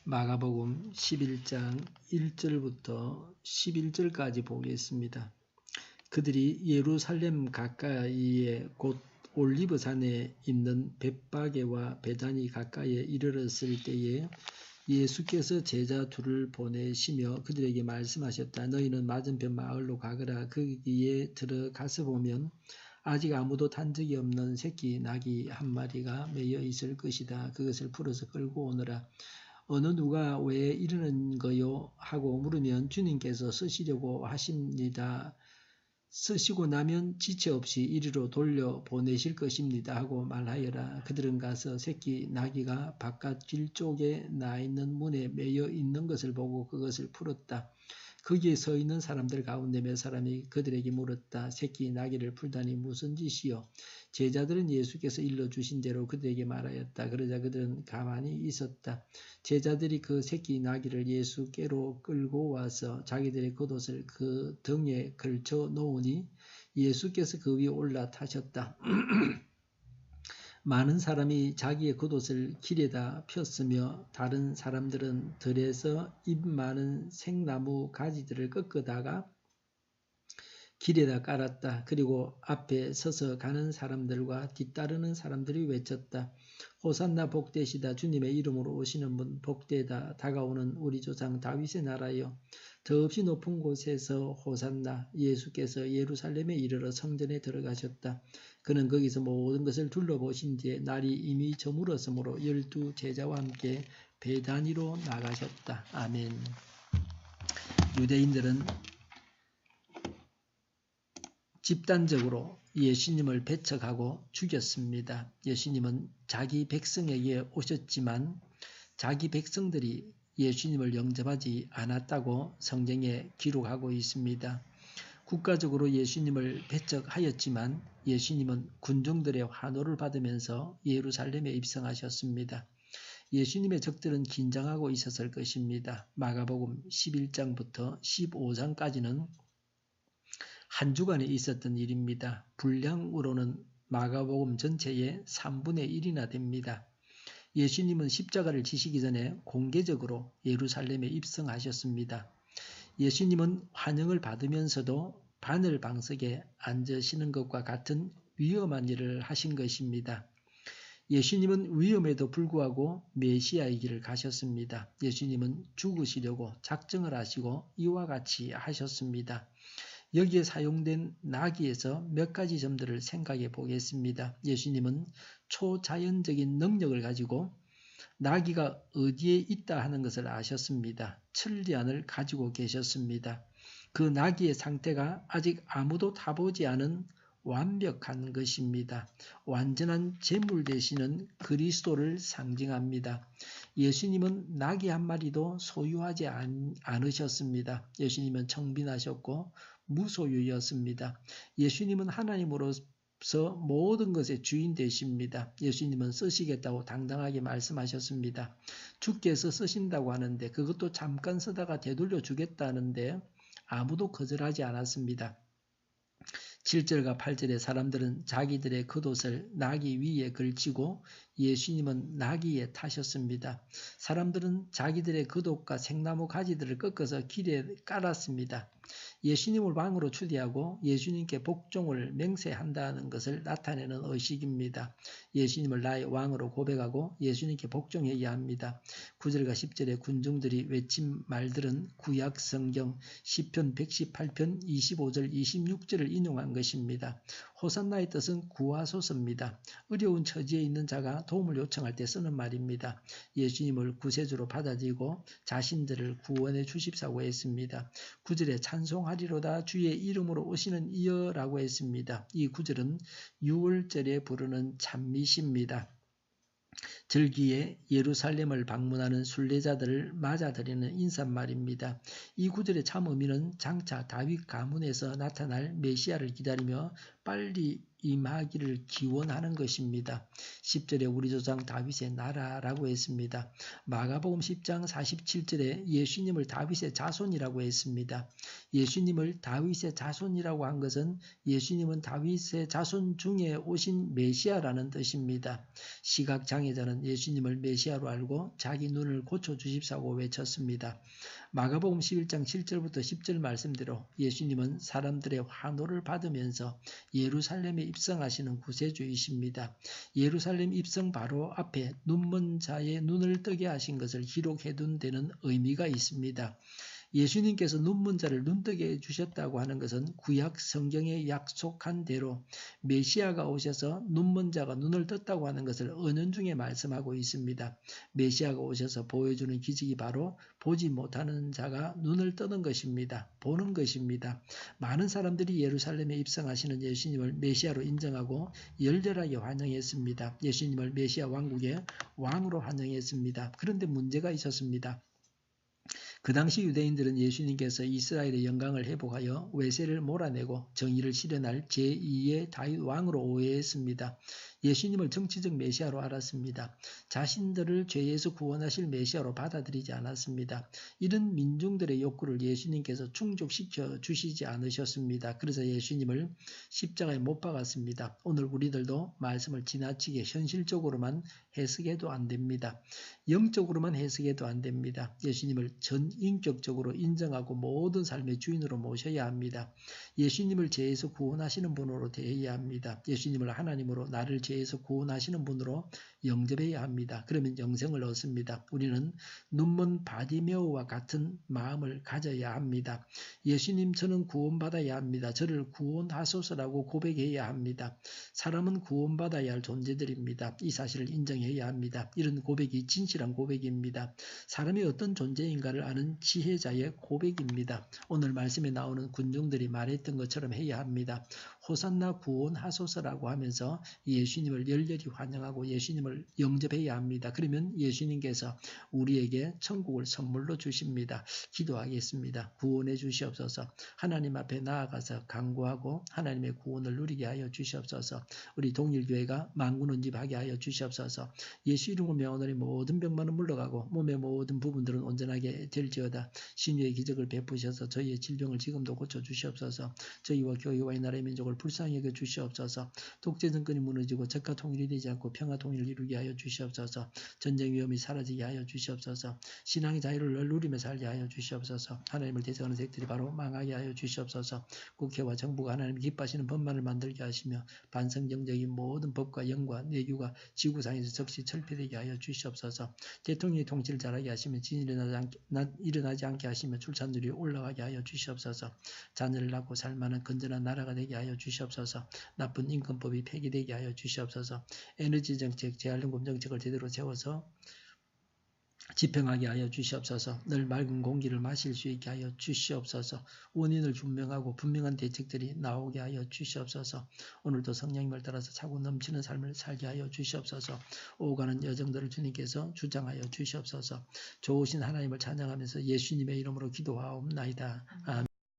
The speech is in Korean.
마가복음 11장 1절부터 11절까지 보겠습니다. 그들이 예루살렘 가까이에 곧 올리브산에 있는 벳바게와 베다니 가까이에 이르렀을 때에 예수께서 제자 둘을 보내시며 그들에게 말씀하셨다. 너희는 맞은편 마을로 가거라. 거기에 들어가서 보면 아직 아무도 탄 적이 없는 새끼 나귀 한 마리가 매여 있을 것이다. 그것을 풀어서 끌고 오너라. 어느 누가 왜 이러는 거요? 하고 물으면 주님께서 쓰시려고 하십니다. 쓰시고 나면 지체 없이 이리로 돌려 보내실 것입니다. 하고 말하여라. 그들은 가서 새끼 나귀가 바깥 길 쪽에 나 있는 문에 매여 있는 것을 보고 그것을 풀었다. 거기에 서 있는 사람들 가운데 몇 사람이 그들에게 물었다. 새끼 나귀를 풀다니 무슨 짓이요? 제자들은 예수께서 일러주신 대로 그들에게 말하였다. 그러자 그들은 가만히 있었다. 제자들이 그 새끼 나귀를 예수께로 끌고 와서 자기들의 겉옷을 그 등에 걸쳐 놓으니 예수께서 그 위에 올라타셨다. 많은 사람이 자기의 겉옷을 길에다 폈으며 다른 사람들은 들에서 잎 많은 생나무 가지들을 꺾어다가 길에다 깔았다. 그리고 앞에 서서 가는 사람들과 뒤따르는 사람들이 외쳤다. 호산나 복되시다. 주님의 이름으로 오시는 분 복되다. 다가오는 우리 조상 다윗의 나라여. 더없이 높은 곳에서 호산나. 예수께서 예루살렘에 이르러 성전에 들어가셨다. 그는 거기서 모든 것을 둘러보신 뒤에 날이 이미 저물었으므로 12 제자와 함께 베다니로 나가셨다. 아멘. 유대인들은 집단적으로 예수님을 배척하고 죽였습니다. 예수님은 자기 백성에게 오셨지만 자기 백성들이 예수님을 영접하지 않았다고 성경에 기록하고 있습니다. 국가적으로 예수님을 배척하였지만 예수님은 군중들의 환호를 받으면서 예루살렘에 입성하셨습니다. 예수님의 적들은 긴장하고 있었을 것입니다. 마가복음 11장부터 15장까지는 한 주간에 있었던 일입니다. 분량으로는 마가복음 전체의 3분의 1이나 됩니다. 예수님은 십자가를 지시기 전에 공개적으로 예루살렘에 입성하셨습니다. 예수님은 환영을 받으면서도 바늘 방석에 앉으시는 것과 같은 위험한 일을 하신 것입니다. 예수님은 위험에도 불구하고 메시아의 길을 가셨습니다. 예수님은 죽으시려고 작정을 하시고 이와 같이 하셨습니다. 여기에 사용된 나귀에서 몇 가지 점들을 생각해 보겠습니다. 예수님은 초자연적인 능력을 가지고 나귀가 어디에 있다 하는 것을 아셨습니다. 천리안을 가지고 계셨습니다. 그 나귀의 상태가 아직 아무도 타보지 않은 완벽한 것입니다. 완전한 제물 되시는 그리스도를 상징합니다. 예수님은 나귀 한 마리도 소유하지 않으셨습니다. 예수님은 청빈하셨고 무소유였습니다. 예수님은 하나님으로서 모든 것의 주인 되십니다. 예수님은 쓰시겠다고 당당하게 말씀하셨습니다. 주께서 쓰신다고 하는데 그것도 잠깐 쓰다가 되돌려 주겠다는데 아무도 거절하지 않았습니다. 7절과 8절에 사람들은 자기들의 겉옷을 나귀 위에 걸치고 예수님은 나귀에 타셨습니다. 사람들은 자기들의 겉옷과 생나무 가지들을 꺾어서 길에 깔았습니다. 예수님을 왕으로 추대하고 예수님께 복종을 맹세한다는 것을 나타내는 의식입니다. 예수님을 나의 왕으로 고백하고 예수님께 복종해야 합니다. 9절과 10절의 군중들이 외친 말들은 구약 성경 시편 118편 25절 26절을 인용한 것입니다. 호산나의 뜻은 구하소서입니다. 어려운 처지에 있는 자가 도움을 요청할 때 쓰는 말입니다. 예수님을 구세주로 받아들이고 자신들을 구원해 주십사고 했습니다. 9절에 찬송하리로다 주의 이름으로 오시는 이여라고 했습니다. 이 구절은 6월절에 부르는 찬미시입니다. 절기에 예루살렘을 방문하는 순례자들을 맞아들이는 인사말입니다. 이 구절의 참 의미는 장차 다윗 가문에서 나타날 메시아를 기다리며 빨리 임하기를 기원하는 것입니다. 10절에 우리 조상 다윗의 나라라고 했습니다. 마가복음 10장 47절에 예수님을 다윗의 자손이라고 했습니다. 예수님을 다윗의 자손이라고 한 것은 예수님은 다윗의 자손 중에 오신 메시아라는 뜻입니다. 시각장애자는 예수님을 메시아로 알고 자기 눈을 고쳐주십사고 외쳤습니다. 마가복음 11장 7절부터 10절 말씀대로 예수님은 사람들의 환호를 받으면서 예루살렘에 입성하시는 구세주이십니다. 예루살렘 입성 바로 앞에 눈먼 자의 눈을 뜨게 하신 것을 기록해둔 데는 의미가 있습니다. 예수님께서 눈먼 자를 눈뜨게 해주셨다고 하는 것은 구약 성경에 약속한 대로 메시아가 오셔서 눈먼 자가 눈을 떴다고 하는 것을 은연중에 말씀하고 있습니다. 메시아가 오셔서 보여주는 기적이 바로 보지 못하는 자가 눈을 뜨는 것입니다. 보는 것입니다. 많은 사람들이 예루살렘에 입성하시는 예수님을 메시아로 인정하고 열렬하게 환영했습니다. 예수님을 메시아 왕국의 왕으로 환영했습니다. 그런데 문제가 있었습니다. 그 당시 유대인들은 예수님께서 이스라엘의 영광을 회복하여 외세를 몰아내고 정의를 실현할 제2의 다윗 왕으로 오해했습니다. 예수님을 정치적 메시아로 알았습니다. 자신들을 죄에서 구원하실 메시아로 받아들이지 않았습니다. 이런 민중들의 욕구를 예수님께서 충족시켜 주시지 않으셨습니다. 그래서 예수님을 십자가에 못 박았습니다. 오늘 우리들도 말씀을 지나치게 현실적으로만 해석해도 안 됩니다. 영적으로만 해석해도 안 됩니다. 예수님을 전인격적으로 인정하고 모든 삶의 주인으로 모셔야 합니다. 예수님을 죄에서 구원하시는 분으로 대해야 합니다. 예수님을 하나님으로 나를 죄에서 구원하시는 분으로 영접해야 합니다. 그러면 영생을 얻습니다. 우리는 눈먼 바디메오와 같은 마음을 가져야 합니다. 예수님, 저는 구원받아야 합니다. 저를 구원하소서라고 고백해야 합니다. 사람은 구원받아야 할 존재들입니다. 이 사실을 인정해야 합니다. 이런 고백이 진실한 고백입니다. 사람이 어떤 존재인가를 아는 지혜자의 고백입니다. 오늘 말씀에 나오는 군중들이 말했던 것처럼 해야 합니다. 호산나 구원하소서라고 하면서 예수님을 열렬히 환영하고 예수님을 영접해야 합니다. 그러면 예수님께서 우리에게 천국을 선물로 주십니다. 기도하겠습니다. 구원해 주시옵소서. 하나님 앞에 나아가서 간구하고 하나님의 구원을 누리게 하여 주시옵소서. 우리 동일교회가 만군운집하게 하여 주시옵소서. 예수 이름으로 명하노니 모든 병만은 물러가고 몸의 모든 부분들은 온전하게 될지어다. 신유의 기적을 베푸셔서 저희의 질병을 지금도 고쳐주시옵소서. 저희와 교회와 이 나라의 민족을 불쌍히 여겨 주시옵소서. 독재 정권이 무너지고 적과 통일이 되지 않고 평화 통일을 이루게 하여 주시옵소서. 전쟁 위험이 사라지게 하여 주시옵소서. 신앙의 자유를 누리며 살게 하여 주시옵소서. 하나님을 대적하는 색들이 바로 망하게 하여 주시옵소서. 국회와 정부가 하나님 기뻐하시는 법만을 만들게 하시며 반성경적인 모든 법과 영과 내규가 지구상에서 즉시 철폐되게 하여 주시옵소서. 대통령이 통치를 잘하게 하시며 진이 일어나지 않게 하시며 출산율이 올라가게 하여 주시옵소서. 자녀를 낳고 살만한 건전한 나라가 되게 하여 주시옵소서. 나쁜 인권법이 폐기되게 하여 주시옵소서. 에너지 정책, 재활용금 정책을 제대로 세워서 집행하게 하여 주시옵소서. 늘 맑은 공기를 마실 수 있게 하여 주시옵소서. 원인을 분명하고 분명한 대책들이 나오게 하여 주시옵소서. 오늘도 성령님을 따라서 차고 넘치는 삶을 살게 하여 주시옵소서. 오가는 여정들을 주님께서 주장하여 주시옵소서. 좋으신 하나님을 찬양하면서 예수님의 이름으로 기도하옵나이다. 아멘.